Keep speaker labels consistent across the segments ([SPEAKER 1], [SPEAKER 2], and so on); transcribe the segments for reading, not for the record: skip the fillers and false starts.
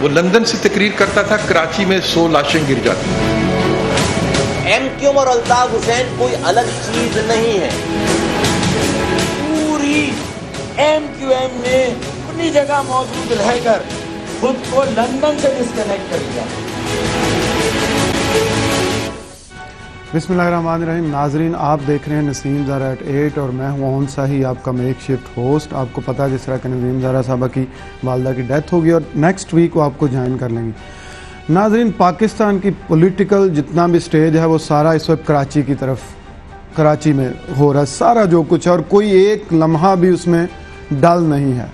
[SPEAKER 1] وہ لندن سے تقریر کرتا تھا، کراچی میں 100 لاشیں گر جاتی.
[SPEAKER 2] ایم کیو ایم اور الطاف حسین کوئی الگ چیز نہیں ہے. پوری ایم کیو ایم نے اپنی جگہ موجود رہ کر خود کو لندن سے ڈسکنیکٹ کر لیا.
[SPEAKER 3] بسم اللہ الرحمن الرحیم. ناظرین، آپ دیکھ رہے ہیں نسیم زہرا ایٹ 8 اور میں ہوں اون ساہی، آپ کا میک شفٹ ہوسٹ. آپ کو پتا ہے جس طرح کہ نسیم زہرا صاحبہ کی والدہ کی ڈیتھ ہوگی اور نیکسٹ ویک وہ آپ کو جوائن کر لیں گی. ناظرین، پاکستان کی پولیٹیکل جتنا بھی سٹیج ہے وہ سارا اس وقت کراچی کی طرف، کراچی میں ہو رہا ہے سارا جو کچھ ہے، اور کوئی ایک لمحہ بھی اس میں ڈل نہیں ہے.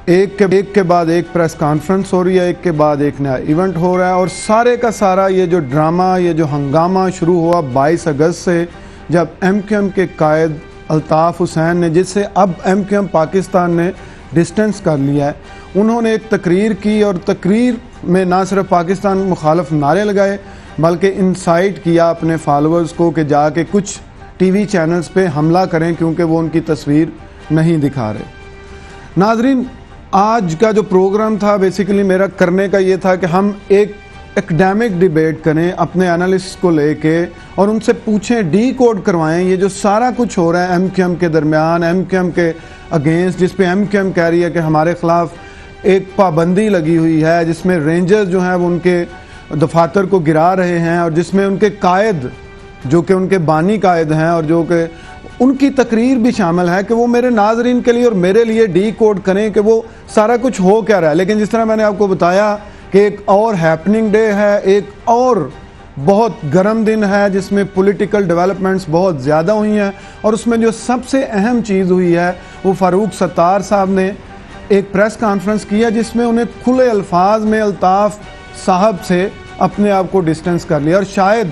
[SPEAKER 3] ایک کے بعد ایک پریس کانفرنس ہو رہی ہے، ایک کے بعد ایک نیا ایونٹ ہو رہا ہے، اور سارے کا سارا یہ جو ڈرامہ، یہ جو ہنگامہ شروع ہوا 22 اگست سے، جب ایم کیو ایم کے قائد الطاف حسین نے، جس سے اب ایم کیو ایم پاکستان نے ڈسٹنس کر لیا ہے، انہوں نے ایک تقریر کی اور تقریر میں نہ صرف پاکستان مخالف نعرے لگائے بلکہ انسائٹ کیا اپنے فالوورز کو کہ جا کے کچھ ٹی وی چینلز پہ حملہ کریں کیونکہ وہ ان کی تصویر نہیں دکھا رہے. ناظرین، آج کا جو پروگرام تھا بیسیکلی میرا کرنے کا یہ تھا کہ ہم ایک ایکڈیمک ڈیبیٹ کریں اپنے انالسٹ کو لے کے اور ان سے پوچھیں، ڈی کوڈ کروائیں یہ جو سارا کچھ ہو رہا ہے ایم کیو ایم کے درمیان، ایم کیو ایم کے اگینسٹ، جس پہ ایم کیو ایم کہہ رہی ہے کہ ہمارے خلاف ایک پابندی لگی ہوئی ہے، جس میں رینجرز جو ہیں وہ ان کے دفاتر کو گرا رہے ہیں، اور جس میں ان کے قائد جو کہ ان کے بانی قائد ہیں اور جو کہ ان کی تقریر بھی شامل ہے، کہ وہ میرے ناظرین کے لیے اور میرے لیے ڈی کوڈ کریں کہ وہ سارا کچھ ہو کیا رہا ہے. لیکن جس طرح میں نے آپ کو بتایا کہ ایک اور ہیپننگ ڈے ہے، ایک اور بہت گرم دن ہے جس میں پولیٹیکل ڈیولپمنٹس بہت زیادہ ہوئی ہیں، اور اس میں جو سب سے اہم چیز ہوئی ہے وہ فاروق ستار صاحب نے ایک پریس کانفرنس کیا جس میں انہیں کھلے الفاظ میں الطاف صاحب سے اپنے آپ کو ڈسٹنس کر لیا. اور شاید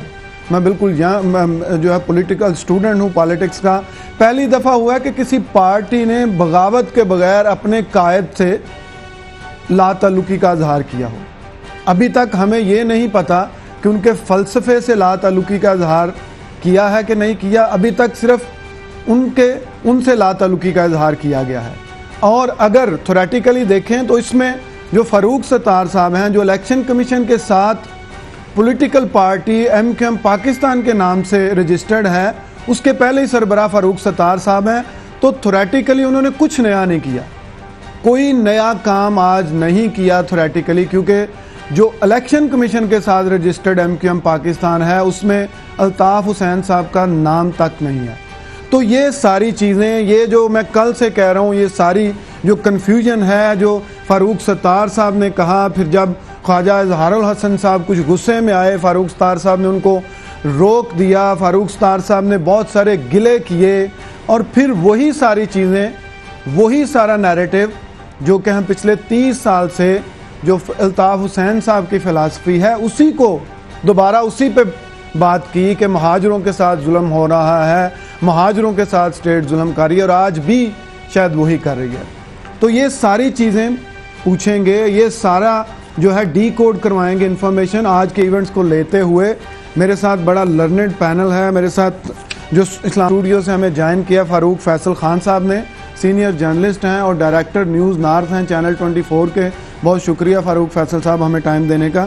[SPEAKER 3] میں بالکل جو ہے پولیٹیکل اسٹوڈنٹ ہوں پالیٹکس کا، پہلی دفعہ ہوا ہے کہ کسی پارٹی نے بغاوت کے بغیر اپنے قائد سے لا تعلقی کا اظہار کیا ہو. ابھی تک ہمیں یہ نہیں پتا کہ ان کے فلسفے سے لا تعلقی کا اظہار کیا ہے کہ نہیں کیا، ابھی تک صرف ان سے لا تعلقی کا اظہار کیا گیا ہے. اور اگر تھیوریٹیکلی دیکھیں تو اس میں جو فاروق ستار صاحب ہیں، جو الیکشن کمیشن کے ساتھ political party M Q M Pakistan کے نام سے رجسٹرڈ ہے، اس کے پہلے ہی سربراہ فاروق ستار صاحب ہیں، تو تھیوریٹیکلی انہوں نے کچھ نیا نہیں کیا، کوئی نیا کام آج نہیں کیا تھیوریٹیکلی، کیونکہ جو الیکشن کمیشن کے ساتھ registered M Q M Pakistan ہے اس میں الطاف حسین صاحب کا نام تک نہیں ہے. تو یہ ساری چیزیں، یہ جو میں کل سے کہہ رہا ہوں، یہ ساری جو کنفیوژن ہے، جو فاروق ستار صاحب نے کہا، پھر جب خواجہ اظہار الحسن صاحب کچھ غصے میں آئے، فاروق ستار صاحب نے ان کو روک دیا، فاروق ستار صاحب نے بہت سارے گلے کیے، اور پھر وہی ساری چیزیں، وہی سارا نیریٹو جو کہ ہم پچھلے 30 سال سے جو الطاف حسین صاحب کی فلسفی ہے اسی کو دوبارہ اسی پہ بات کی کہ مہاجروں کے ساتھ ظلم ہو رہا ہے، مہاجروں کے ساتھ اسٹیٹ ظلم کر رہی ہے، اور آج بھی شاید وہی کر رہی ہے. تو یہ ساری چیزیں پوچھیں گے، یہ سارا جو ہے ڈی کوڈ کروائیں گے انفارمیشن آج کے ایونٹس کو لیتے ہوئے. میرے ساتھ بڑا لرنڈ پینل ہے، میرے ساتھ جو اسلام اسٹوڈیو سے ہمیں جوائن کیا فاروق فیصل خان صاحب نے، سینئر جرنلسٹ ہیں اور ڈائریکٹر نیوز نارتھ ہیں چینل 24 کے. بہت شکریہ فاروق فیصل صاحب ہمیں ٹائم دینے کا.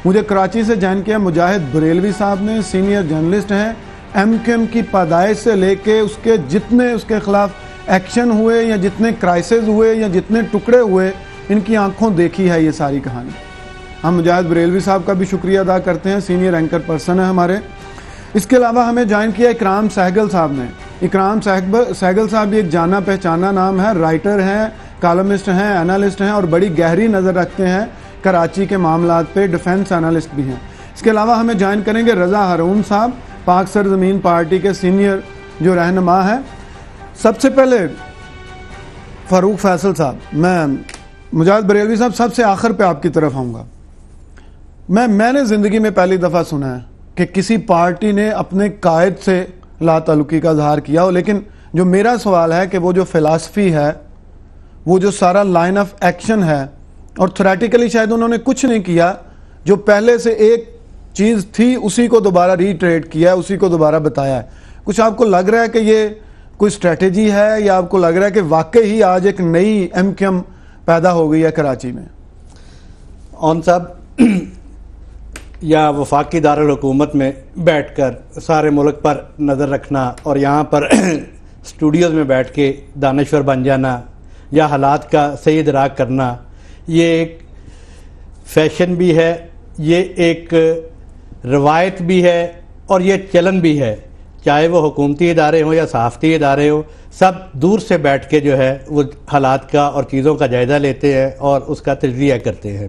[SPEAKER 3] مجھے کراچی سے جوائن کیا مجاہد بریلوی صاحب نے، سینئر جرنلسٹ ہیں، ایم کیو ایم کی پیدائش سے لے کے اس کے جتنے اس کے خلاف ایکشن ہوئے یا جتنے کرائسز ہوئے یا جتنے ٹکڑے ہوئے، ان کی آنکھوں دیکھی ہے یہ ساری کہانی. ہم مجاہد بریلوی صاحب کا بھی شکریہ ادا کرتے ہیں، سینئر اینکر پرسن ہے ہمارے. اس کے علاوہ ہمیں جوائن کیا اکرام سہگل صاحب نے. اکرام سہگل صاحب بھی ایک جانا پہچانا نام ہے، رائٹر ہیں، کالمسٹ ہیں، انالسٹ ہیں، اور بڑی گہری نظر رکھتے ہیں کراچی کے معاملات پہ، ڈیفنس انالسٹ بھی ہیں. اس کے علاوہ ہمیں جوائن کریں گے رضا ہارون صاحب، پاک سرزمین پارٹی کے سینئر جو رہنما ہیں. سب سے پہلے فاروق فیصل صاحب، میں مجاہد بریلوی صاحب سب سے آخر پہ آپ کی طرف آؤں گا. میں نے زندگی میں پہلی دفعہ سنا ہے کہ کسی پارٹی نے اپنے قائد سے لا تعلقی کا اظہار کیا ہو، لیکن جو میرا سوال ہے کہ وہ جو فلسفی ہے، وہ جو سارا لائن آف ایکشن ہے، اور تھیوریٹیکلی شاید انہوں نے کچھ نہیں کیا، جو پہلے سے ایک چیز تھی اسی کو دوبارہ ریٹریٹ کیا ہے، اسی کو دوبارہ بتایا ہے. کچھ آپ کو لگ رہا ہے کہ یہ کوئی اسٹریٹجی ہے، یا آپ کو لگ رہا ہے کہ واقعی ہی آج ایک نئی ایم کیو ایم پیدا ہو گئی ہے کراچی میں؟
[SPEAKER 4] اون صاحب یا وفاقی دارالحکومت میں بیٹھ کر سارے ملک پر نظر رکھنا اور یہاں پر اسٹوڈیوز میں بیٹھ کے دانشور بن جانا یا حالات کا صحیح ادراک کرنا، یہ ایک فیشن بھی ہے، یہ ایک روایت بھی ہے اور یہ چلن بھی ہے. چاہے وہ حکومتی ادارے ہوں یا صحافتی ادارے ہوں، سب دور سے بیٹھ کے جو ہے وہ حالات کا اور چیزوں کا جائزہ لیتے ہیں اور اس کا تجزیہ کرتے ہیں.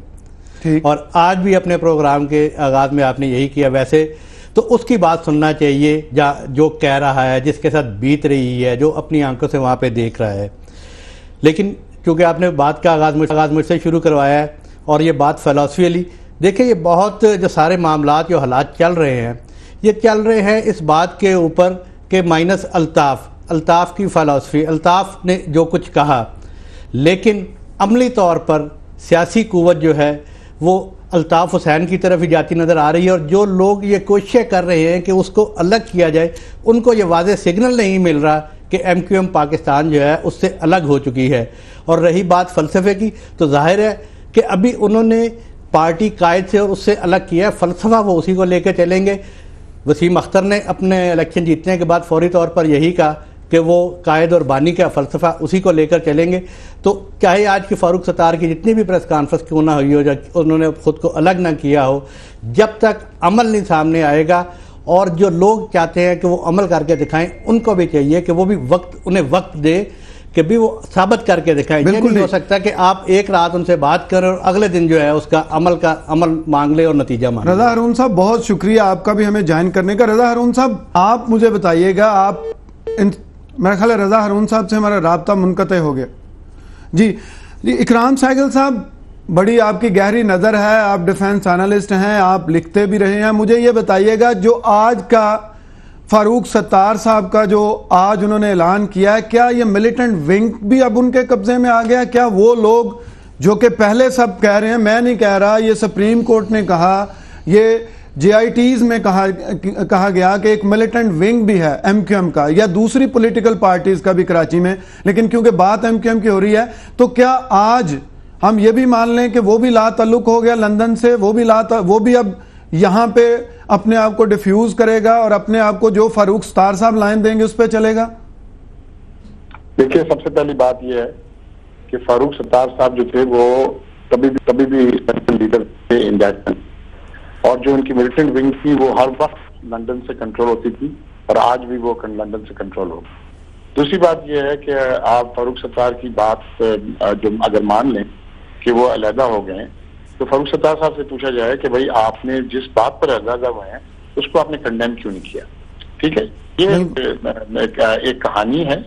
[SPEAKER 4] اور آج بھی اپنے پروگرام کے آغاز میں آپ نے یہی کیا. ویسے تو اس کی بات سننا چاہیے جو کہہ رہا ہے، جس کے ساتھ بیت رہی ہے، جو اپنی آنکھوں سے وہاں پہ دیکھ رہا ہے. لیکن چونکہ آپ نے بات کا آغاز مجھ سے شروع کروایا ہے اور یہ بات فلسفیلی دیکھیں، یہ بہت جو سارے معاملات جو حالات چل رہے ہیں، یہ چل رہے ہیں اس بات کے اوپر کہ مائنس الطاف کی فلسفی، الطاف نے جو کچھ کہا، لیکن عملی طور پر سیاسی قوت جو ہے وہ الطاف حسین کی طرف ہی جاتی نظر آ رہی ہے. اور جو لوگ یہ کوششیں کر رہے ہیں کہ اس کو الگ کیا جائے، ان کو یہ واضح سگنل نہیں مل رہا کہ ایم کیو ایم پاکستان جو ہے اس سے الگ ہو چکی ہے. اور رہی بات فلسفے کی، تو ظاہر ہے کہ ابھی انہوں نے پارٹی قائد سے اور اس سے الگ کیا ہے. فلسفہ وہ اسی کو لے کے چلیں گے. وسیم اختر نے اپنے الیکشن جیتنے کے بعد فوری طور پر یہی کہا کہ وہ قائد اور بانی کا فلسفہ اسی کو لے کر چلیں گے. تو چاہے آج کی فاروق ستار کی جتنی بھی پریس کانفرنس کیوں نہ ہوئی ہو، جب انہوں نے خود کو الگ نہ کیا ہو، جب تک عمل نہیں سامنے آئے گا، اور جو لوگ چاہتے ہیں کہ وہ عمل کر کے دکھائیں، ان کو بھی چاہیے کہ وہ بھی انہیں وقت دے کہ بھی وہ ثابت کر کے دکھائیں. یہ نہیں ہو سکتا کہ آپ ایک رات ان سے بات کریں اور اگلے دن جو ہے اس کا عمل مانگ لے اور نتیجہ مانگ لے.
[SPEAKER 3] رضا ہارون صاحب بہت شکریہ آپ کا بھی ہمیں جوائن کرنے کا. رضا ہارون صاحب آپ مجھے بتائیے گا، میرا خیال ہے رضا ہارون صاحب سے ہمارا رابطہ منقطع ہو گیا. جی اکرام سہگل صاحب، بڑی آپ کی گہری نظر ہے، آپ ڈیفنس انالسٹ ہیں، آپ لکھتے بھی رہے ہیں. مجھے یہ بتائیے گا جو آج کا فاروق ستار صاحب کا جو آج انہوں نے اعلان کیا ہے، کیا یہ ملیٹنٹ ونگ بھی اب ان کے قبضے میں آ گیا؟ کیا وہ لوگ جو کہ پہلے سب کہہ رہے ہیں، میں نہیں کہہ رہا، یہ سپریم کورٹ نے کہا، یہ جے آئی ٹیز میں کہا گیا کہ ایک ملیٹنٹ ونگ بھی ہے ایم کیو ایم کا یا دوسری پولیٹیکل پارٹیز کا بھی کراچی میں، لیکن کیونکہ بات ایم کیو ایم کی ہو رہی ہے، تو کیا آج ہم یہ بھی مان لیں کہ وہ بھی لا تعلق ہو گیا لندن سے، وہ بھی اب یہاں پہ اپنے آپ کو ڈیفیوز کرے گا اور اپنے آپ کو جو فاروق ستار صاحب لائن دیں گے اس پہ چلے گا؟
[SPEAKER 5] دیکھیے، سب سے پہلی بات یہ ہے کہ فاروق ستار صاحب جو تھے وہ کبھی بھی لیڈر تھے انڈیا، اور جو ان کی ملیٹنٹ ونگ تھی وہ ہر وقت لندن سے کنٹرول ہوتی تھی اور آج بھی وہ لندن سے کنٹرول ہوگی. دوسری بات یہ ہے کہ آپ فاروق ستار کی بات جو اگر مان لیں کہ وہ علیحدہ ہو گئے، تو فاروق ستار صاحب سے پوچھا جائے کہ بھائی آپ نے جس بات پر علیحدہ ہوئے ہیں اس کو آپ نے کنڈیم کیوں نہیں کیا؟ ٹھیک ہے، یہ ایک کہانی ہے.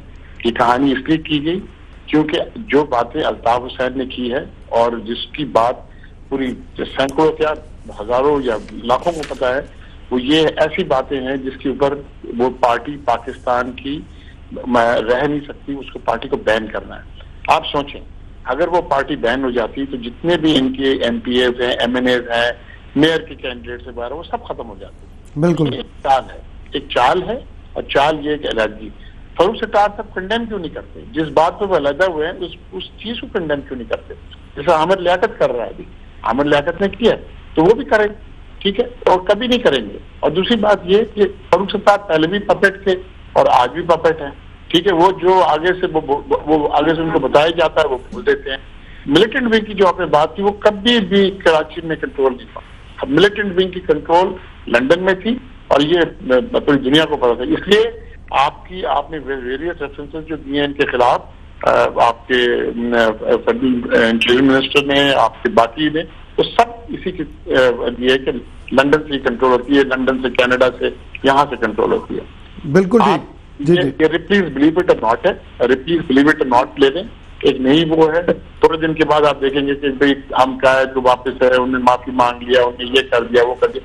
[SPEAKER 5] یہ کہانی اس لیے کی گئی کیونکہ جو باتیں الطاف حسین نے کی ہے اور جس کی بات پوری سینکڑوں یا ہزاروں یا لاکھوں کو پتا ہے، وہ یہ ایسی باتیں ہیں جس کے اوپر وہ پارٹی پاکستان کی رہ نہیں سکتی، اس کو پارٹی کو بین کرنا ہے. آپ سوچیں اگر وہ پارٹی بین ہو جاتی تو جتنے بھی ان کے ایم پی ایز ہیں، ایم این ایز ہیں، میئر کے کینڈیڈیٹ سے باہر، وہ سب ختم ہو جاتے.
[SPEAKER 3] بالکل
[SPEAKER 5] ایک چال ہے اور چال یہ کہ علیحدگی. فاروق ستار صاحب کنڈیم کیوں نہیں کرتے؟ جس بات پہ وہ علیحدہ ہوئے ہیں اس چیز کو کنڈیم کیوں نہیں کرتے؟ جیسا عامر لیاقت کر رہا ہے ابھی، عامر لیاقت نے کیا تو وہ بھی کریں، ٹھیک ہے، اور کبھی نہیں کریں گے. اور دوسری بات یہ کہ فاروق ستار پہلے بھی پپیٹ تھے اور آج بھی پپیٹ ہیں، ٹھیک ہے. وہ جو آگے سے ان کو بتایا جاتا ہے وہ بول دیتے ہیں. ملیٹنٹ ونگ کی جو آپ نے بات کی وہ کبھی بھی کراچی میں کنٹرول نہیں تھا. ملیٹنٹ ونگ کی کنٹرول لندن میں تھی اور یہ پوری دنیا کو پتا تھا. اس لیے آپ نے ویریس ریفرنسز جو دیے ان کے خلاف، آپ کے فیڈرل انٹیریئر منسٹر نے، آپ کے باقی نے، وہ سب اسی کی دیے کہ لندن سے کنٹرول ہوتی ہے، لندن سے کینیڈا سے یہاں سے کنٹرول ہوتی ہے.
[SPEAKER 3] بالکل ٹھیک.
[SPEAKER 5] پلیز بلیو اٹ اور ناٹ ہے، پلیز بلیو اٹ اور ناٹ لے لیں. ایک نہیں وہ ہے، تھوڑے دن کے بعد آپ دیکھیں گے کہ بھائی ہم کا ہے جو واپس ہے، انہوں نے معافی مانگ لیا، انہوں نے یہ کر دیا وہ کر دیا.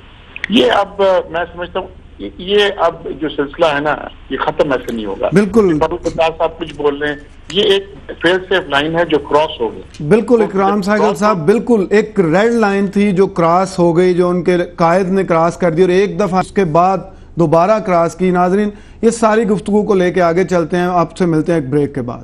[SPEAKER 5] یہ اب میں سمجھتا ہوں یہ اب جو سلسلہ ہے نا یہ ختم ایسے نہیں ہوگا.
[SPEAKER 3] بالکل
[SPEAKER 5] فاروق ستار صاحب کچھ بول رہے ہیں، یہ ایک فیل سیف لائن ہے جو کراس ہو گئی.
[SPEAKER 3] بالکل اکرام سہگل صاحب، بالکل ایک ریڈ لائن تھی جو کراس ہو گئی، جو ان کے قائد نے کراس کر دی اور ایک دفعہ اس کے بعد دوبارہ کراس کی. ناظرین یہ ساری گفتگو کو لے کے آگے چلتے ہیں، آپ سے ملتے ہیں ایک بریک کے بعد.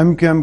[SPEAKER 3] MQM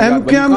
[SPEAKER 3] MQM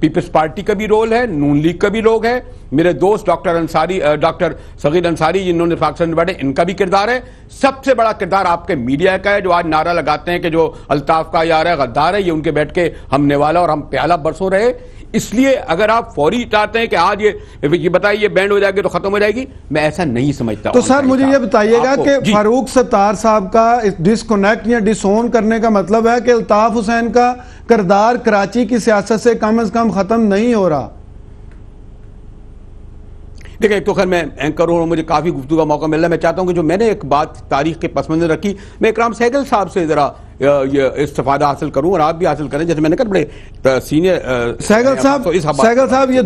[SPEAKER 6] پیپلز پارٹی کا بھی رول ہے, نون لیگ کا بھی لوگ ہے, میرے دوست ڈاکٹر صغیر انصاری جنہوں نے پاکستان بیٹھے, ان کا بھی کردار ہے. سب سے بڑا کردار آپ کے میڈیا کا ہے, جو آج نعرہ لگاتے ہیں کہ جو الطاف کا یار ہے غدار ہے, یہ ان کے بیٹھ کے ہم نوالا اور ہم پیالہ برسوں رہے. اس لیے اگر آپ فوری چاہتے ہیں کہ آج یہ بتائیے یہ بینڈ ہو جائے گی تو ختم ہو جائے گی, میں ایسا نہیں سمجھتا.
[SPEAKER 3] تو سر مجھے یہ بتائیے گا کہ فاروق ستار صاحب کا ڈسکنیکٹ یا ڈس اون کرنے کا مطلب ہے کہ الطاف حسین کا کردار کراچی کی سیاست سے کم از کم ختم نہیں ہو رہا؟
[SPEAKER 6] دیکھیں, ایک تو خیر میں اینکر ہوں, مجھے کافی گفتگو کا موقع مل رہا ہے. میں چاہتا ہوں کہ جو میں نے ایک بات تاریخ کے پس منظر رکھی, میں اکرام سہگل صاحب سے ذرا یہ استفادہ حاصل کروں اور آپ بھی حاصل کریں. جیسے میں نے کہا بڑے سینئر
[SPEAKER 3] سہگل صاحب یہ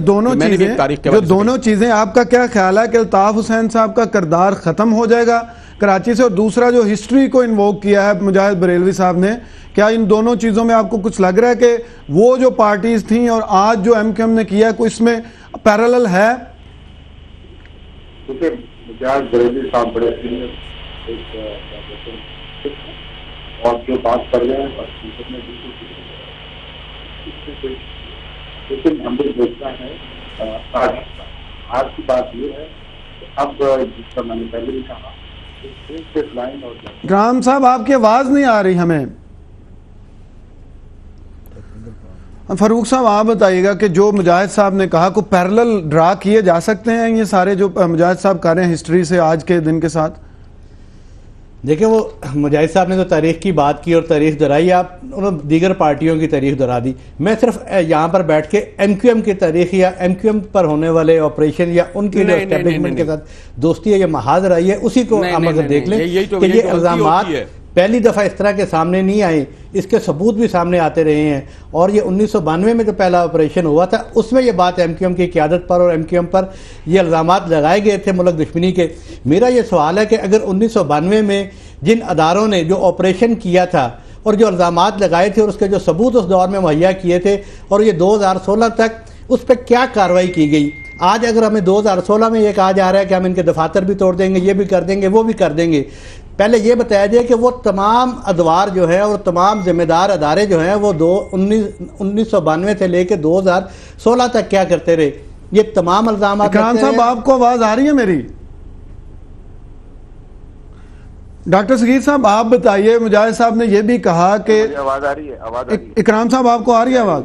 [SPEAKER 3] دونوں چیزیں آپ کا کیا خیال ہے کہ الطاف حسین صاحب کا کردار ختم ہو جائے گا کراچی سے؟ اور دوسرا جو ہسٹری کو انووک کیا ہے مجاہد بریلوی صاحب نے, کیا ان دونوں چیزوں میں آپ کو کچھ لگ رہا ہے کہ وہ جو پارٹیز تھیں اور آج جو MQM نے کیا ہے کوئی اس میں پیرالل ہے؟
[SPEAKER 5] کیونکہ مجاہد بریلوی صاحب بڑے سینئر اور جو بات کر رہے ہیں لیکن ہم لوگ دیکھنا ہے آج کی بات یہ ہے کہ اب جس کا میں نے پہلے بھی کہا
[SPEAKER 3] رام صاحب آپ کی آواز نہیں آ رہی ہمیں. فاروق صاحب آپ بتائیے گا کہ جو مجاہد صاحب نے کہا کو پیرالل ڈرا کیے جا سکتے ہیں یہ سارے جو مجاہد صاحب کر رہے ہیں ہسٹری سے آج کے دن کے ساتھ؟
[SPEAKER 4] دیکھیں, وہ مجاہد صاحب نے تو تاریخ کی بات کی اور تاریخ دہرائی, آپ دیگر پارٹیوں کی تاریخ دہرا دی. میں صرف یہاں پر بیٹھ کے MQM کی تاریخ یا MQM پر ہونے والے آپریشن یا ان کی جو اسٹیبلشمنٹ کے ساتھ دوستی ہے یا محاذ رہی ہے اسی کو ہم اگر دیکھ لیں کہ یہ الزامات پہلی دفعہ اس طرح کے سامنے نہیں آئے, اس کے ثبوت بھی سامنے آتے رہے ہیں. اور یہ 1992 میں جو پہلا آپریشن ہوا تھا اس میں یہ بات MQM کی قیادت پر اور MQM پر یہ الزامات لگائے گئے تھے ملک دشمنی کے. میرا یہ سوال ہے کہ اگر 1992 میں جن اداروں نے جو آپریشن کیا تھا اور جو الزامات لگائے تھے اور اس کے جو ثبوت اس دور میں مہیا کیے تھے اور یہ 2016 تک اس پہ کیا کارروائی کی گئی, آج اگر ہمیں 2016 میں یہ کہا جا رہا ہے کہ ہم ان کے دفاتر بھی توڑ دیں گے, یہ بھی کر دیں گے, وہ بھی کر دیں گے, پہلے یہ بتایا جائے کہ وہ تمام ادوار جو ہیں اور تمام ذمہ دار ادارے جو ہیں وہ 1992 سے لے کے 2016 تک کیا کرتے رہے. یہ تمام الزامات.
[SPEAKER 3] اکرام صاحب آپ کو آواز آ رہی ہے میری؟ ڈاکٹر صغیر صاحب آپ بتائیے, مجاہد صاحب نے یہ بھی کہا کہ
[SPEAKER 5] آواز آ رہی ہے.
[SPEAKER 3] اکرام صاحب آپ کو آ رہی ہے آواز؟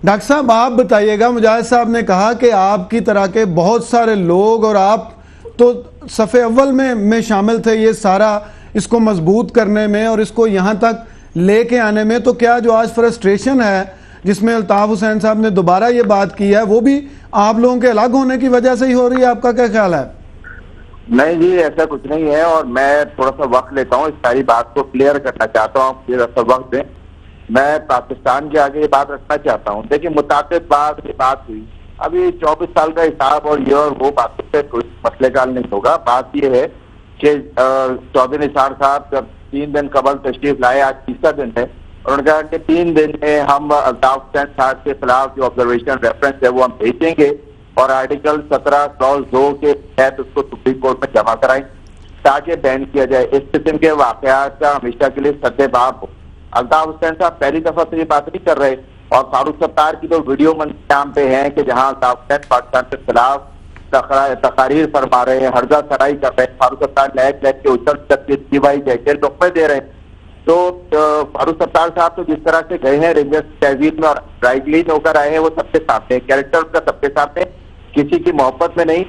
[SPEAKER 3] ڈاکٹر صاحب آپ بتائیے گا, مجاہد صاحب نے کہا کہ آپ کی طرح کے بہت سارے لوگ اور آپ تو صف اول میں شامل تھے یہ سارا اس کو مضبوط کرنے میں اور اس کو یہاں تک لے کے آنے میں, تو کیا جو آج فرسٹریشن ہے جس میں الطاف حسین صاحب نے دوبارہ یہ بات کی ہے وہ بھی آپ لوگوں کے الگ ہونے کی وجہ سے ہی ہو رہی ہے؟ آپ کا کیا خیال ہے؟
[SPEAKER 5] نہیں جی, ایسا کچھ نہیں ہے, اور میں تھوڑا سا وقت لیتا ہوں اس ساری بات کو کلیئر کرنا چاہتا ہوں. تھوڑا سا وقت دیں, میں پاکستان کے آگے یہ بات رکھنا چاہتا ہوں. دیکھیں, متعدد بات ہوئی, ابھی 24 سال کا حساب اور یہ اور وہ باتوں سے کوئی مسئلے کا حل نہیں ہوگا. بات یہ ہے کہ چودھری نثار صاحب جب 3 دن قبل تشریف لائے, آج تیسرا دن ہے, اور انہوں نے کہا کہ 3 دن میں ہم الطاف حسین صاحب کے خلاف جو آبزرویشن ریفرنس ہے وہ ہم بھیجیں گے اور آرٹیکل 17 کلوز 2 کے تحت اس کو سپریم کورٹ میں جمع کرائیں تاکہ بین کیا جائے. اس قسم کے واقعات کا ہمیشہ کے لیے سد باب ہو. الطاف حسین صاحب پہلی دفعہ سے یہ بات نہیں کر رہے, اور فاروق ستار کی تو ویڈیو منظام پہ ہیں کہ جہاں الطاف حسین پاکستان کے خلاف تقاریر فرما رہے ہیں, ہرزہ سرائی کر رہے ہیں, فاروق ستار لیک کے اچھل تک دیوائی جیسے لقمے دے رہے ہیں. تو فاروق ستار صاحب تو جس طرح سے گئے ہیں رینجرز تہذیب میں اور ڈرائی کلین ہو کر آئے ہیں, وہ سب کے سامنے کیریکٹر کا سب کے سامنے, کسی کی محبت میں نہیں,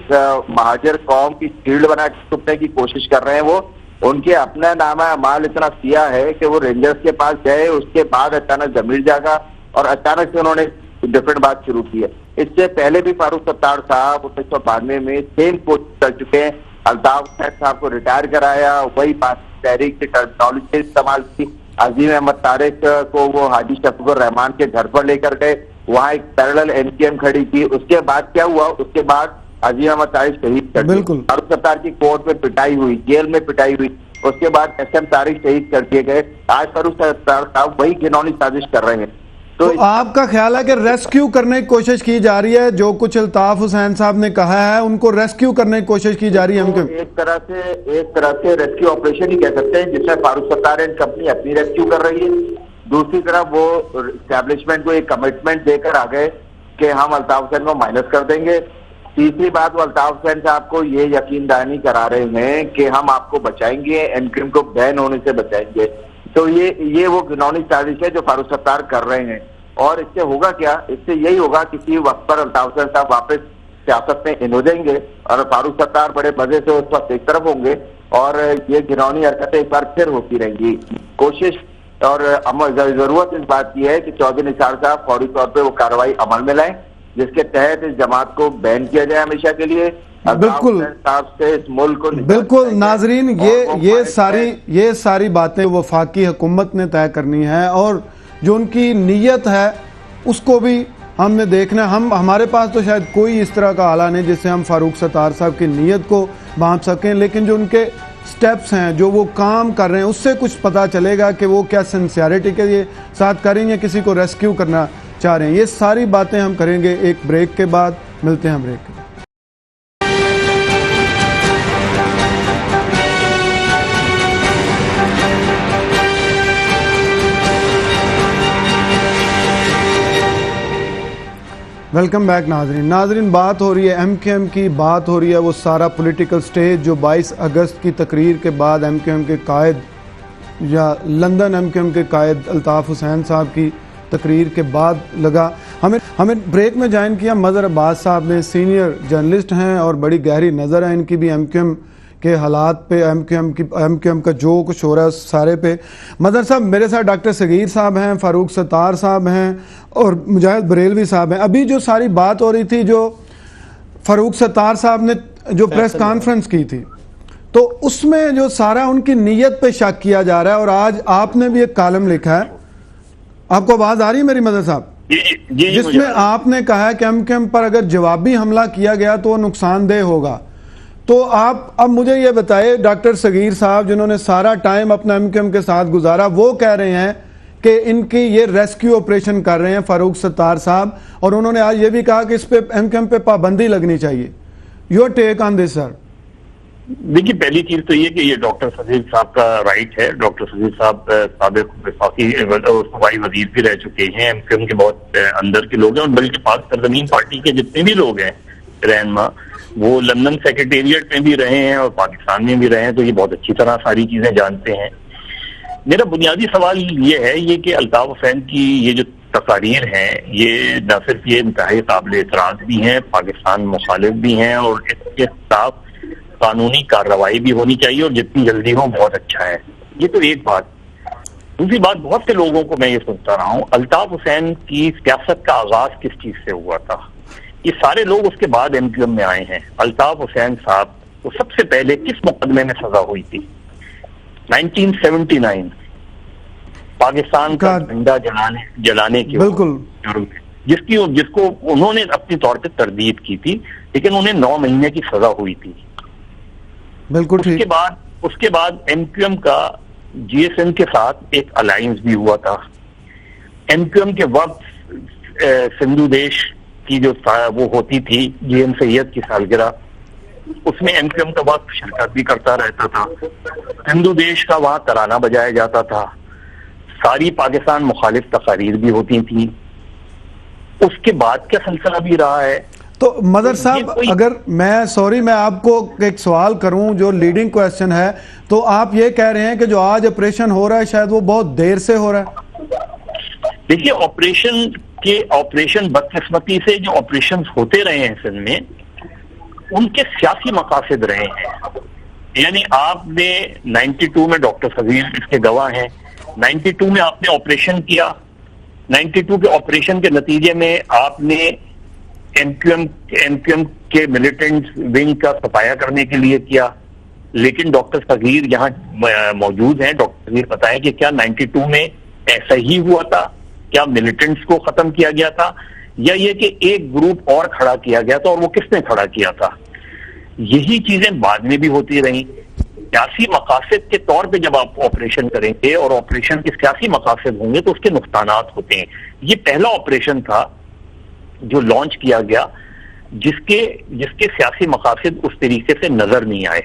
[SPEAKER 5] مہاجر قوم کی شیلڈ بنا کے چھپنے کی کوشش کر رہے ہیں. وہ ان کے اپنا نامہ اعمال اتنا سیاہ ہے کہ وہ رینجرز کے پاس گئے, اس کے بعد اچانک ضمیر جاگا اور اچانک سے انہوں نے ڈفرینٹ بات شروع کی ہے. اس سے پہلے بھی فاروق ستار صاحب 1992 میں سیم کوشش کر چکے ہیں. الطاف حسین صاحب کو ریٹائر کرایا, وہی تحریک کی ٹرمینالوجی استعمال کی. عظیم احمد طارق کو وہ حاجی شفیق الرحمان کے گھر پر لے کر گئے, وہاں ایک پیرالل MQM کھڑی کی. اس کے بعد کیا ہوا, اس کے بعد عظیم احمد طارق شہید کر دیے. فاروق ستار کی کورٹ میں پٹائی ہوئی, جیل میں پٹائی ہوئی, اس کے بعد SM طارق شہید کر دیے گئے. آج فاروق ستار صاحب وہی گھنونی سازش کر رہے ہیں.
[SPEAKER 3] تو آپ کا خیال ہے کہ ریسکیو کرنے کی کوشش کی جا رہی ہے, جو کچھ الطاف حسین صاحب نے کہا ہے ان کو ریسکیو کرنے کی کوشش کی جا رہی ہے؟
[SPEAKER 5] ایک طرح سے ریسکیو آپریشن ہی کہہ سکتے ہیں, جس میں فاروق ستار اینڈ کمپنی اپنی ریسکیو کر رہی ہے.
[SPEAKER 7] دوسری طرف وہ اسٹیبلشمنٹ کو ایک کمٹمنٹ دے کر آ گئے کہ ہم الطاف حسین کو مائنس کر دیں گے. تیسری بات وہ الطاف حسین صاحب کو یہ یقین دہانی کرا رہے ہیں کہ ہم آپ کو بچائیں گے, NQM کو بین ہونے سے بچائیں گے. تو یہ وہ گھنونی سازش ہے جو فاروق ستار کر رہے ہیں. اور اس سے ہوگا کیا؟ اس سے یہی ہوگا کسی وقت پر الطاف حسین صاحب واپس سیاست میں ان ہو جائیں گے اور فاروق ستار بڑے مزے سے اس وقت ایک طرف ہوں گے اور یہ گھنونی حرکتیں ایک بار پھر ہوتی رہیں گی. کوشش اور ضرورت اس بات کی ہے کہ چودھری نثار صاحب فوری طور پہ وہ کارروائی عمل میں لائیں جس کے تحت اس جماعت کو بین کیا جائے ہمیشہ کے لیے.
[SPEAKER 3] بالکل
[SPEAKER 7] سے اس ملک کو
[SPEAKER 3] بالکل ناظرین, یہ ساری باتیں وفاقی حکومت نے طے کرنی ہے اور جو ان کی نیت ہے اس کو بھی ہم نے دیکھنا ہے. ہمارے پاس تو شاید کوئی اس طرح کا آلہ نہیں جس سے ہم فاروق ستار صاحب کی نیت کو بانپ سکیں, لیکن جو ان کے سٹیپس ہیں, جو وہ کام کر رہے ہیں, اس سے کچھ پتہ چلے گا کہ وہ کیا سنسیئرٹی کے ساتھ کریں یا کسی کو ریسکیو کرنا چاہ رہے ہیں. یہ ساری باتیں ہم کریں گے ایک بریک کے بعد. ملتے ہیں بریک کے بعد. ویلکم بیک ناظرین. بات ہو رہی ہے MQM کی, بات ہو رہی ہے وہ سارا پولیٹیکل سٹیج جو 22 اگست کی تقریر کے بعد MQM کے قائد یا لندن MQM کے قائد الطاف حسین صاحب کی تقریر کے بعد لگا. ہمیں بریک میں جوائن کیا مظہر عباس صاحب نے, سینئر جرنلسٹ ہیں اور بڑی گہری نظر ہے ان کی بھی MQM کے حالات پہ, MQM کا جو کچھ ہو رہا ہے سارے پہ. مظہر صاحب, میرے ساتھ ڈاکٹر صغیر صاحب ہیں, فاروق ستار صاحب ہیں اور مجاہد بریلوی صاحب ہیں. ابھی جو ساری بات ہو رہی تھی, جو فاروق ستار صاحب نے جو پریس کانفرنس کی تھی, تو اس میں جو سارا ان کی نیت پہ شک کیا جا رہا ہے اور آج آپ نے بھی ایک کالم لکھا ہے. آپ کو آواز آ رہی ہے میری مظہر صاحب؟ جس میں آپ نے کہا کہ MQM پر اگر جوابی حملہ کیا گیا تو وہ نقصان دہ ہوگا. تو آپ اب مجھے یہ بتائے, ڈاکٹر صغیر صاحب جنہوں نے سارا ٹائم اپنا MQM کے ساتھ گزارا, وہ کہہ رہے ہیں کہ ان کی یہ ریسکیو آپریشن کر رہے ہیں فاروق ستار صاحب, اور انہوں نے آج یہ بھی کہا کہ اس پہ MQM پہ پابندی لگنی چاہیے. یور ٹیک آن دس سر؟
[SPEAKER 5] دیکھیے, پہلی چیز تو یہ کہ یہ ڈاکٹر صغیر صاحب کا رائٹ ہے. ڈاکٹر صغیر صاحب سابق وفاقی صوبائی وزیر بھی رہ چکے ہیں, MQM کے بہت اندر کے لوگ ہیں, اور بلکہ پاک سرزمین پارٹی کے جتنے بھی لوگ ہیں رہنما, وہ لندن سیکریٹریٹ میں بھی رہے ہیں اور پاکستان میں بھی رہے ہیں, تو یہ بہت اچھی طرح ساری چیزیں جانتے ہیں. میرا بنیادی سوال یہ ہے یہ کہ الطاف حسین کی یہ جو تقاریر ہیں یہ نہ صرف یہ انتہائی قابل اعتراض بھی ہیں, پاکستان مخالف بھی ہیں, اور اس کے خلاف قانونی کارروائی بھی ہونی چاہیے اور جتنی جلدی ہو بہت اچھا ہے. یہ تو ایک بات. دوسری بات, بہت سے لوگوں کو میں یہ سنتا رہا ہوں, الطاف حسین کی سیاست کا آغاز کس چیز سے ہوا تھا؟ یہ سارے لوگ اس کے بعد MQM میں آئے ہیں. الطاف حسین صاحب کو سب سے پہلے کس مقدمے میں سزا ہوئی تھی؟ 1979 پاکستان کا جھنڈا جلانے کے جرم میں, جس کو انہوں نے اپنی طور پہ تردید کی تھی, لیکن انہیں 9 مہینے کی سزا ہوئی تھی.
[SPEAKER 3] بالکل.
[SPEAKER 5] اس کے بعد MQM کا GSM کے ساتھ ایک الائنس بھی ہوا تھا. MQM کے وقت سندھو دیش کی جو وہ ہوتی تھی GM سید کی سالگرہ, اس میں MQM کا وقت شرکت بھی کرتا رہتا تھا. سندھو دیش کا وہاں ترانہ بجایا جاتا تھا, ساری پاکستان مخالف تقاریر بھی ہوتی تھیں. اس کے بعد کیا سلسلہ بھی رہا ہے.
[SPEAKER 3] تو مظہر صاحب, اگر میں آپ کو ایک سوال کروں جو لیڈنگ کویسچن ہے, تو آپ یہ کہہ رہے ہیں کہ جو آج آپریشن ہو رہا ہے شاید وہ بہت دیر سے ہو رہا ہے.
[SPEAKER 5] دیکھیے, آپریشن بدقسمتی سے جو آپریشن ہوتے رہے ہیں سندھ میں, ان کے سیاسی مقاصد رہے ہیں. یعنی آپ نے 92 میں, ڈاکٹر صغیر اس کے گواہ ہیں, 92 میں آپ نے آپریشن کیا. 92 کے آپریشن کے نتیجے میں آپ نے MQM کے ملیٹنٹ ونگ کا صفایا کرنے کے لیے کیا, لیکن ڈاکٹر صغیر یہاں موجود ہیں. ڈاکٹر صغیر بتائیں کہ کیا 92 میں ایسا ہی ہوا تھا؟ کیا ملیٹنٹس کو ختم کیا گیا تھا, یا یہ کہ ایک گروپ اور کھڑا کیا گیا تھا, اور وہ کس نے کھڑا کیا تھا؟ یہی چیزیں بعد میں بھی ہوتی رہیں. سیاسی مقاصد کے طور پہ جب آپ آپریشن کریں گے اور آپریشن کے سیاسی مقاصد ہوں گے تو اس کے نقصانات ہوتے ہیں. یہ پہلا آپریشن تھا جو لانچ کیا گیا جس کے سیاسی مقاصد اس طریقے سے نظر نہیں آئے.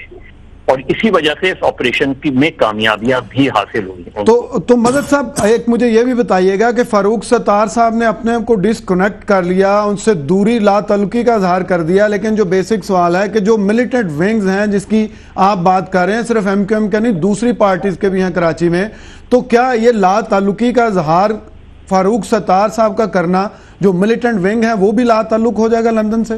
[SPEAKER 8] اور اسی وجہ سے اس آپریشن کی میں کامیابیاں بھی حاصل ہوئی.
[SPEAKER 3] تو مدد صاحب ایک مجھے یہ بھی بتائیے گا کہ فاروق ستار صاحب نے اپنے کو ڈسکنیکٹ کر لیا, ان سے دوری لا تعلقی کا اظہار کر دیا, لیکن جو بیسک سوال ہے کہ جو ملیٹنٹ ونگز ہیں جس کی آپ بات کر رہے ہیں, صرف ایم کیو ایم کے نہیں دوسری پارٹیز کے بھی ہیں کراچی میں, تو کیا یہ لا تعلقی کا اظہار فاروق ستار صاحب کا کرنا جو ملیٹنٹ ونگ ہے وہ بھی لا تعلق ہو جائے گا لندن سے؟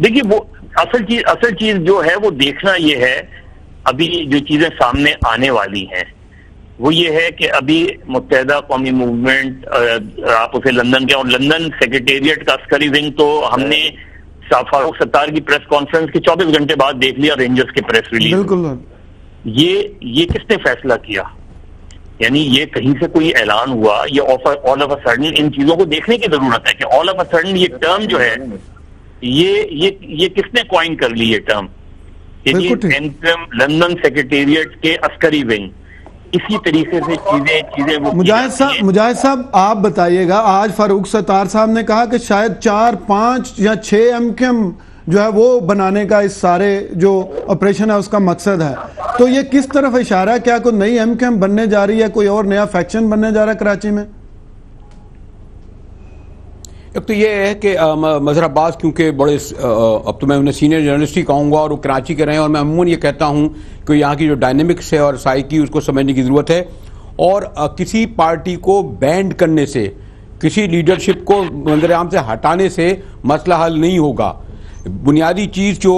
[SPEAKER 8] دیکھیے وہ اصل چیز جو ہے وہ دیکھنا یہ ہے, ابھی جو چیزیں سامنے آنے والی ہیں وہ یہ ہے کہ ابھی متحدہ قومی موومنٹ آپ اسے لندن کے, اور لندن سیکریٹریٹ کا عسکری ونگ تو ہم نے فاروق ستار کی پریس کانفرنس کے 24 گھنٹے بعد دیکھ لیا, رینجرز کے پریس ریلیز.
[SPEAKER 3] بالکل.
[SPEAKER 8] یہ کس نے فیصلہ کیا؟ یعنی یہ کہیں سے کوئی اعلان ہوا یا آل آف اے سڈن؟ ان چیزوں کو دیکھنے کی ضرورت ہے کہ آل آف اے سڈن یہ ٹرم جو ہے یہ کس نے کوائن کر لی یہ ٹرم؟ لندن سیکریٹریٹ کے عسکری ونگ اسی طریقے سے چیزیں
[SPEAKER 3] مجاہد صاحب آپ بتائیے گا, آج فاروق ستار صاحب نے کہا کہ شاید 4, 5 یا 6 ایم کیو ایم جو ہے وہ بنانے کا اس سارے جو آپریشن ہے اس کا مقصد ہے, تو یہ کس طرف اشارہ ہے؟ کیا کوئی نئی ایم کیو ایم بننے جا رہی ہے, کوئی اور نیا فیکشن بننے جا رہا ہے کراچی میں؟
[SPEAKER 6] ایک تو یہ ہے کہ مظہر عباس کیونکہ بڑے اب تو میں انہیں سینئر جرنلسٹ ہی کہوں گا اور وہ کراچی کے رہے ہیں, اور میں عموماً یہ کہتا ہوں کہ یہاں کی جو ڈائنامکس ہے اور سائیکی اس کو سمجھنے کی ضرورت ہے, اور کسی پارٹی کو بینڈ کرنے سے, کسی لیڈرشپ کو منظر عام سے ہٹانے سے مسئلہ حل نہیں ہوگا. بنیادی چیز جو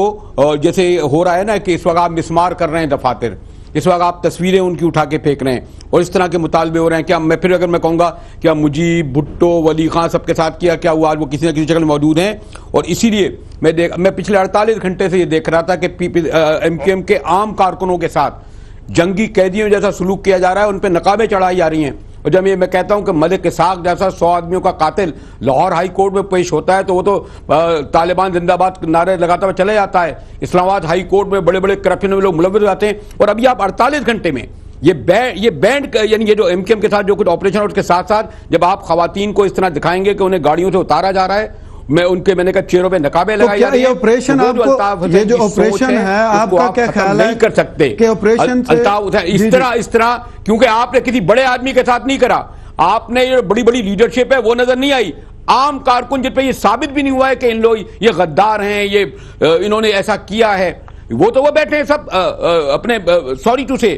[SPEAKER 6] جیسے ہو رہا ہے نا کہ اس وقت آپ مسمار کر رہے ہیں دفاتر, اس وقت آپ تصویریں ان کی اٹھا کے پھینک رہے ہیں اور اس طرح کے مطالبے ہو رہے ہیں. کیا میں پھر اگر میں کہوں گا کیا مجیب, بھٹو, ولی خان سب کے ساتھ کیا ہوا, آج وہ کسی نہ کسی شکل موجود ہیں. اور اسی لیے میں پچھلے 48 گھنٹے سے یہ دیکھ رہا تھا کہ ایم کیو ایم کے عام کارکنوں کے ساتھ جنگی قیدیوں جیسا سلوک کیا جا رہا ہے, ان پہ نقابیں چڑھائی جا رہی ہیں. اور جب یہ میں کہتا ہوں کہ ملک اسحاق جیسا 100 آدمیوں کا قاتل لاہور ہائی کورٹ میں پیش ہوتا ہے تو وہ تو طالبان زندہ باد نعرے لگاتا ہوا چلے جاتا ہے, اسلام آباد ہائی کورٹ میں بڑے بڑے کرپشن میں لوگ ملوث جاتے ہیں. اور ابھی آپ 48 گھنٹے میں یہ بینڈ یعنی یہ جو ایم کیو ایم کے ساتھ جو کچھ آپریشن اور اس کے ساتھ ساتھ جب آپ خواتین کو اس طرح دکھائیں گے کہ انہیں گاڑیوں سے اتارا جا رہا ہے, میں نے کہا چہروں پہ نقابیں لگائی جا رہی ہیں,
[SPEAKER 3] یہ جو آپریشن ہے آپ کا کیا خیال ہے
[SPEAKER 6] نہیں کر سکتے
[SPEAKER 3] کہ آپریشن
[SPEAKER 6] اس طرح کیونکہ آپ نے کسی بڑے آدمی کے ساتھ نہیں کرا, آپ نے یہ بڑی بڑی لیڈرشپ ہے وہ نظر نہیں آئی. عام کارکن جن پہ یہ ثابت بھی نہیں ہوا ہے کہ ان لوگ یہ غدار ہیں, یہ انہوں نے ایسا کیا ہے, وہ بیٹھے ہیں سب اپنے سوری ٹو سے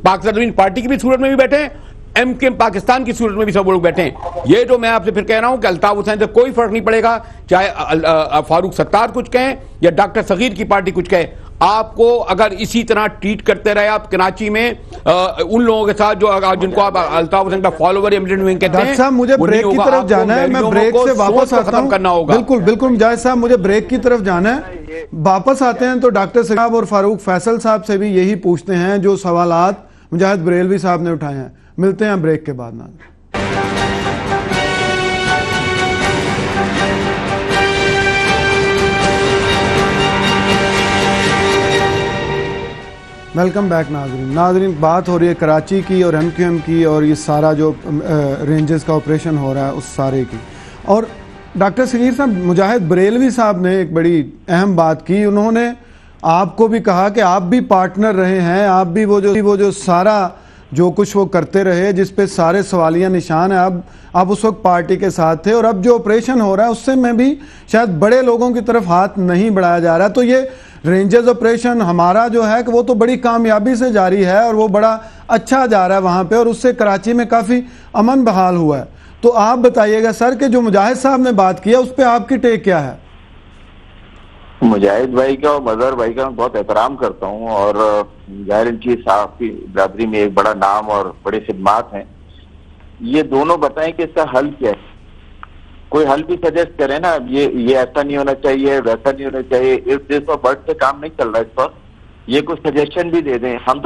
[SPEAKER 6] پاکستان پارٹی کی بھی صورت میں بھی بیٹھے ہیں, ایم کیو ایم پاکستان کی صورت میں بھی سب لوگ بیٹھے ہیں. یہ جو میں آپ سے پھر کہہ رہا ہوں کہ الطاف حسین سے کوئی فرق نہیں پڑے گا, چاہے فاروق ستار کچھ کہیں یا ڈاکٹر صغیر کی پارٹی کچھ کہے. آپ کو اگر اسی طرح ٹریٹ کرتے رہے آپ کراچی میں ان لوگوں کے ساتھ جو جن کو آپ الطاف حسین کا فالوور یا ملیٹنٹ ونگ کہتے ہیں,
[SPEAKER 3] ڈاکٹر صاحب مجھے بریک کی طرف جانا ہے, میں بریک سے واپس آتا ہوں. بالکل مجاہد صاحب مجھے بریک کی طرف جانا ہے, واپس آتے ہیں تو ڈاکٹر صاحب اور فاروق فیصل صاحب سے بھی یہی پوچھتے ہیں جو سوالات مجاہد بریلوی صاحب نے اٹھائے ہیں. ملتے ہیں بریک کے بعد. ویلکم بیک ناظرین, بات ہو رہی ہے کراچی کی اور ایم کیو ایم کی اور یہ سارا جو رینجز کا آپریشن ہو رہا ہے اس سارے کی. اور ڈاکٹر صغیر صاحب, مجاہد بریلوی صاحب نے ایک بڑی اہم بات کی, انہوں نے آپ کو بھی کہا کہ آپ بھی پارٹنر رہے ہیں, آپ بھی وہ جو سارا جو کچھ وہ کرتے رہے جس پہ سارے سوالیہ نشان ہیں, اب اس وقت پارٹی کے ساتھ تھے, اور اب جو آپریشن ہو رہا ہے اس سے میں بھی شاید بڑے لوگوں کی طرف ہاتھ نہیں بڑھایا جا رہا. تو یہ رینجرز آپریشن ہمارا جو ہے کہ وہ تو بڑی کامیابی سے جاری ہے اور وہ بڑا اچھا جا رہا ہے وہاں پہ, اور اس سے کراچی میں کافی امن بحال ہوا ہے. تو آپ بتائیے گا سر کہ جو مجاہد صاحب نے بات کیا اس پہ آپ کی ٹیک کیا ہے؟
[SPEAKER 7] مجاہد بھائی کا اور مظہر بھائی کا میں بہت احترام کرتا ہوں, اور ظاہر ان کی صحافی برادری میں ایک بڑا نام اور بڑے خدمات ہیں. یہ دونوں بتائیں کہ اس کا حل کیا ہے, کوئی حل بھی سجیسٹ کرے نا. یہ ایسا نہیں ہونا چاہیے, ویسا نہیں ہونا چاہیے, اس دیس اور برڈ سے کام نہیں چل رہا اس پر. یہ کچھ سجیشن بھی دے دیں. ہم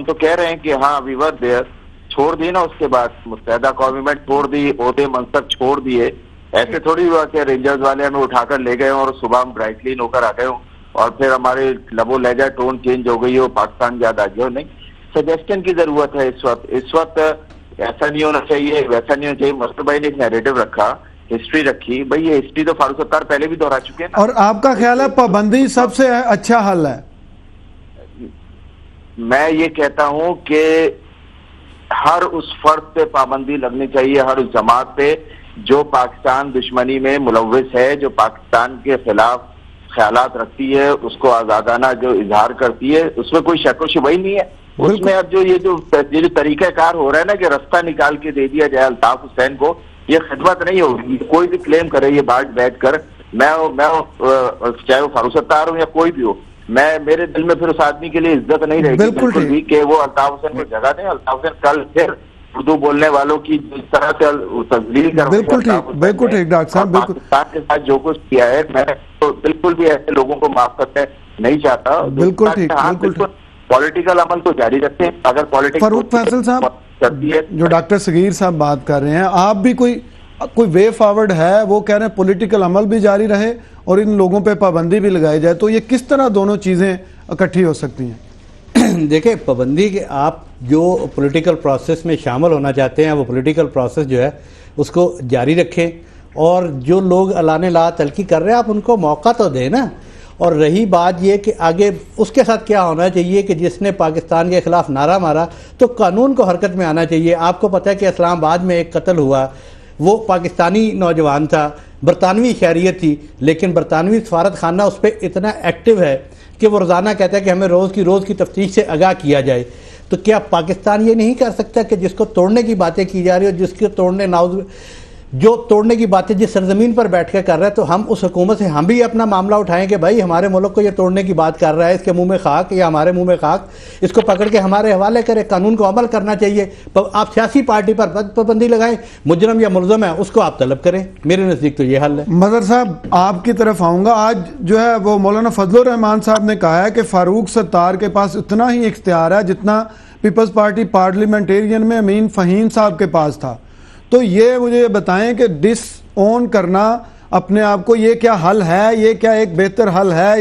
[SPEAKER 7] تو کہہ رہے ہیں کہ ہاں وی ور دیئر, چھوڑ دی نا, اس کے بعد متحدہ گورنمنٹ چھوڑ دی, عہدے منصب چھوڑ دیے. ایسے تھوڑی ہوا کہ رینجرز والے ہمیں اٹھا کر لے گئے اور صبح ہم ڈرائی کلین ہو کر آ گئے ہوں اور پھر ہمارے لب و لہجہ ٹون چینج ہو گئی ہو, پاکستان یاد آ گیا ہو. نہیں, سجیشن کی ضرورت ہے اس وقت. ایسا نہیں ہونا چاہیے, ویسا نہیں ہونا چاہیے. مظہر بھائی نے ایک نیریٹو رکھا, ہسٹری رکھی. بھائی یہ ہسٹری تو فاروق ستار پہلے بھی دہرا چکے ہیں نا.
[SPEAKER 3] اور آپ کا خیال ہے پابندی سب سے اچھا حل ہے؟
[SPEAKER 7] میں یہ کہتا ہوں کہ ہر اس فرد پہ پابندی لگنی چاہیے، ہر اس جماعت پہ جو پاکستان دشمنی میں ملوث ہے، جو پاکستان کے خلاف خیالات رکھتی ہے، اس کو آزادانہ جو اظہار کرتی ہے، اس میں کوئی شک و شبہ ہی نہیں ہے۔ اس میں اب یہ جو طریقہ کار ہو رہا ہے نا کہ رستہ نکال کے دے دیا جائے الطاف حسین کو، یہ خدمت نہیں ہوگی۔ کوئی بھی کلیم کرے یہ بات بیٹھ کر، میں چاہے وہ فاروق ستار ہوں یا کوئی بھی ہو، میرے دل میں پھر اس آدمی کے لیے عزت نہیں رہے گی بالکل بھی کہ وہ الطاف حسین کو جگہ دیں۔ الطاف حسین کل پھر اردو بولنے والوں کی جس طرح سے تذلیل کر
[SPEAKER 3] بالکل ٹھیک ڈاکٹر صاحب، بالکل
[SPEAKER 7] پاکستان کے ساتھ جو کچھ کیا ہے، میں تو بالکل بھی ایسے لوگوں کو معاف کرنا نہیں چاہتا۔
[SPEAKER 3] بالکل ٹھیک، بالکل
[SPEAKER 7] پولیٹیکل عمل تو جاری رکھتے ہیں۔ اگر پولیٹکس
[SPEAKER 3] فاروق فیصل صاحب جو ڈاکٹر صغیر صاحب بات کر رہے ہیں، آپ بھی کوئی وے فارورڈ ہے؟ وہ کہہ رہے ہیں پولیٹیکل عمل بھی جاری رہے اور ان لوگوں پہ پابندی بھی لگائی جائے، تو یہ کس طرح دونوں چیزیں اکٹھی ہو سکتی ہیں؟
[SPEAKER 4] دیکھیں، پابندی کہ آپ جو پولیٹیکل پروسیس میں شامل ہونا چاہتے ہیں وہ پولیٹیکل پروسیس جو ہے اس کو جاری رکھیں، اور جو لوگ اعلان لا تلقی کر رہے ہیں آپ ان کو موقع تو دیں نا۔ اور رہی بات یہ کہ آگے اس کے ساتھ کیا ہونا چاہیے کہ جس نے پاکستان کے خلاف نعرہ مارا تو قانون کو حرکت میں آنا چاہیے۔ آپ کو پتہ ہے کہ اسلام آباد میں ایک قتل ہوا، وہ پاکستانی نوجوان تھا، برطانوی شہریت تھی، لیکن برطانوی سفارت خانہ اس پہ اتنا ایکٹیو ہے کہ وہ روزانہ کہتا ہے کہ ہمیں روز کی تفتیش سے آگاہ کیا جائے۔ تو کیا پاکستان یہ نہیں کر سکتا کہ جس کو توڑنے کی باتیں کی جا رہی اور جس کے توڑنے کی باتیں جس سرزمین پر بیٹھ کے کر رہا ہے، تو ہم اس حکومت سے ہم بھی اپنا معاملہ اٹھائیں کہ بھائی ہمارے ملک کو یہ توڑنے کی بات کر رہا ہے، اس کے منہ میں خاک یا ہمارے منہ میں خاک، اس کو پکڑ کے ہمارے حوالے کرے، قانون کو عمل کرنا چاہیے۔ آپ سیاسی پارٹی پر پابندی لگائیں، مجرم یا ملزم ہے اس کو آپ طلب کریں، میرے نزدیک تو یہ حل ہے۔
[SPEAKER 3] مظہر صاحب آپ کی طرف آؤں گا۔ آج جو ہے وہ مولانا فضل الرحمان صاحب نے کہا ہے کہ فاروق ستار کے پاس اتنا ہی اختیار ہے جتنا پیپلز پارٹی پارلیمنٹیرین میں امین فہیم صاحب کے پاس تھا۔ تو یہ مجھے بتائیں کہ ڈس اون کرنا اپنے آپ کو، یہ کیا حل ہے؟ یہ کیا ایک بہتر حل ہے؟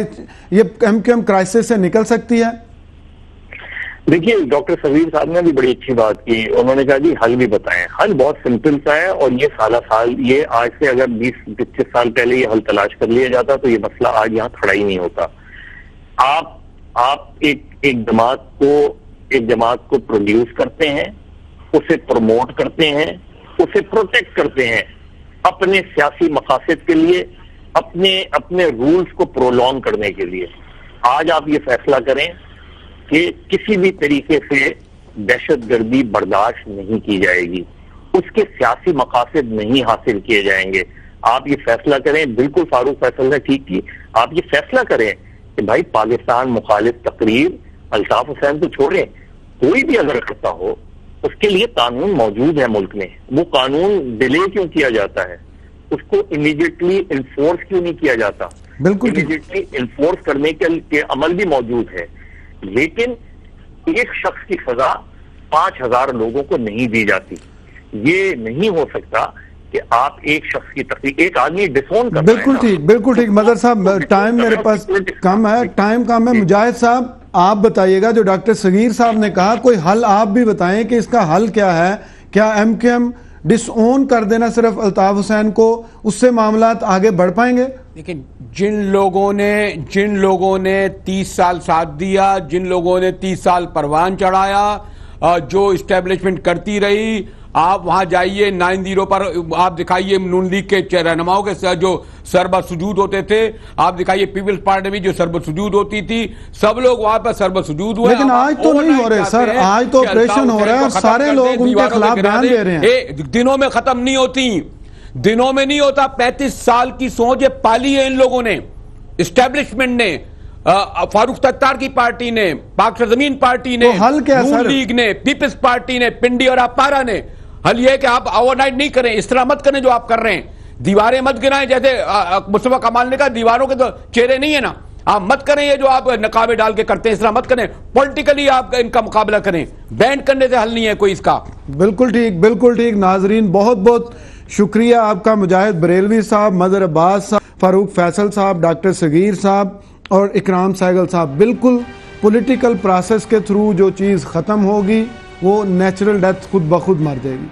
[SPEAKER 3] یہ ایم کیو ایم کرائسس سے نکل سکتی ہے؟
[SPEAKER 8] دیکھیے، ڈاکٹر صغیر صاحب نے بھی بڑی اچھی بات کی، انہوں نے کہا جی حل بھی بتائیں۔ حل بہت سمپل سا ہے، اور یہ سال یہ آج سے اگر 20-25 سال پہلے یہ حل تلاش کر لیا جاتا تو یہ مسئلہ آج یہاں کھڑا ہی نہیں ہوتا۔ آپ ایک جماعت کو پروڈیوس کرتے ہیں، اسے پروموٹ کرتے ہیں، اسے پروٹیکٹ کرتے ہیں اپنے سیاسی مقاصد کے لیے، اپنے رولز کو پرولونگ کرنے کے لیے۔ آج آپ یہ فیصلہ کریں کہ کسی بھی طریقے سے دہشت گردی برداشت نہیں کی جائے گی، اس کے سیاسی مقاصد نہیں حاصل کیے جائیں گے۔ آپ یہ فیصلہ کریں، بالکل فاروق فیصل نے ٹھیک کی، آپ یہ فیصلہ کریں کہ بھائی پاکستان مخالف تقریر الطاف حسین تو چھوڑیں، کوئی بھی اگر کرتا ہو اس کے لیے قانون موجود ہے ملک میں، وہ قانون ڈیلے کیوں کیا جاتا ہے؟ اس کو امیڈیٹلی انفورس کیوں نہیں کیا جاتا؟
[SPEAKER 3] بالکل
[SPEAKER 8] امیڈیٹلی انفورس کرنے کے عمل بھی موجود ہے، لیکن ایک شخص کی سزا 5000 لوگوں کو نہیں دی جاتی۔ یہ نہیں ہو سکتا کہ آپ ایک شخص کی تقریر، ایک آدمی ڈسون کر رہا ہے۔
[SPEAKER 3] بالکل ٹھیک مظہر صاحب، ٹائم میرے پاس کم ہے، مجاہد صاحب آپ بتائیے گا جو ڈاکٹر صغیر صاحب نے کہا، کوئی حل آپ بھی بتائیں کہ اس کا حل کیا ہے؟ کیا ایم کیو ایم ڈس اون کر دینا صرف الطاف حسین کو، اس سے معاملات آگے بڑھ پائیں گے؟
[SPEAKER 6] لیکن جن لوگوں نے 30 سال ساتھ دیا، جن لوگوں نے 30 سال پروان چڑھایا، جو اسٹیبلشمنٹ کرتی رہی، آپ وہاں جائیے 9-0 پر آپ دکھائیے نون لیگ کے رہنماؤں کے جو سربر سجود ہوتے تھے، آپ دکھائیے پیپلز پارٹی میں جو سربر سجود ہوتی تھی، سب لوگ وہاں پر سربر سجود ہوئے۔
[SPEAKER 3] لیکن آج تو نہیں ہو رہے سر، آج تو آپریشن ہو رہا ہے اور سارے لوگ ان کے خلاف بیان دے رہے ہیں۔
[SPEAKER 6] دنوں میں ختم نہیں ہوتی، دنوں میں نہیں ہوتا۔ 35 سال کی سوچ پالی ہے ان لوگوں نے، اسٹیبلشمنٹ نے، فاروق ستار کی پارٹی نے، پاک سرزمین پارٹی نے، نون لیگ نے، پیپلز پارٹی نے، پنڈی اور اپارا نے۔ حل یہ ہے کہ آپ اوور نائٹ نہیں کریں، اس طرح مت کریں جو آپ کر رہے ہیں، دیواریں مت گرائیں، جیسے مصطفیٰ کمال نے کہا دیواروں کے تو چہرے نہیں ہے نا، آپ مت کریں یہ جو آپ نقابیں ڈال کے کرتے ہیں، اس طرح مت کریں، پولیٹیکلی آپ ان کا مقابلہ کریں، بینڈ کرنے سے حل نہیں ہے کوئی اس کا۔
[SPEAKER 3] بالکل ٹھیک ناظرین، بہت بہت شکریہ آپ کا مجاہد بریلوی صاحب، مظہر عباس صاحب، فاروق فیصل صاحب، ڈاکٹر صغیر صاحب اور اکرام سہگل صاحب۔ بالکل پولیٹیکل پروسیس کے تھرو جو چیز ختم ہوگی وہ نیچرل ڈیتھ خود بخود مر جائے گی۔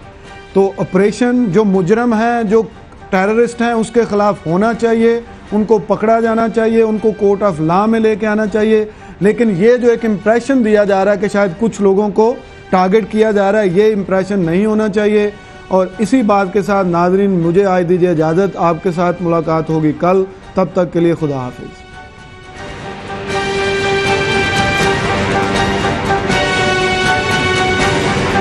[SPEAKER 3] تو آپریشن جو مجرم ہیں، جو ٹیررسٹ ہیں، اس کے خلاف ہونا چاہیے، ان کو پکڑا جانا چاہیے، ان کو کورٹ آف لا میں لے کے آنا چاہیے، لیکن یہ جو ایک امپریشن دیا جا رہا ہے کہ شاید کچھ لوگوں کو ٹارگٹ کیا جا رہا ہے، یہ امپریشن نہیں ہونا چاہیے. اور اسی بات کے ساتھ ناظرین مجھے آج دیجیے اجازت، آپ کے ساتھ ملاقات ہوگی کل، تب تک کے لیے خدا حافظ.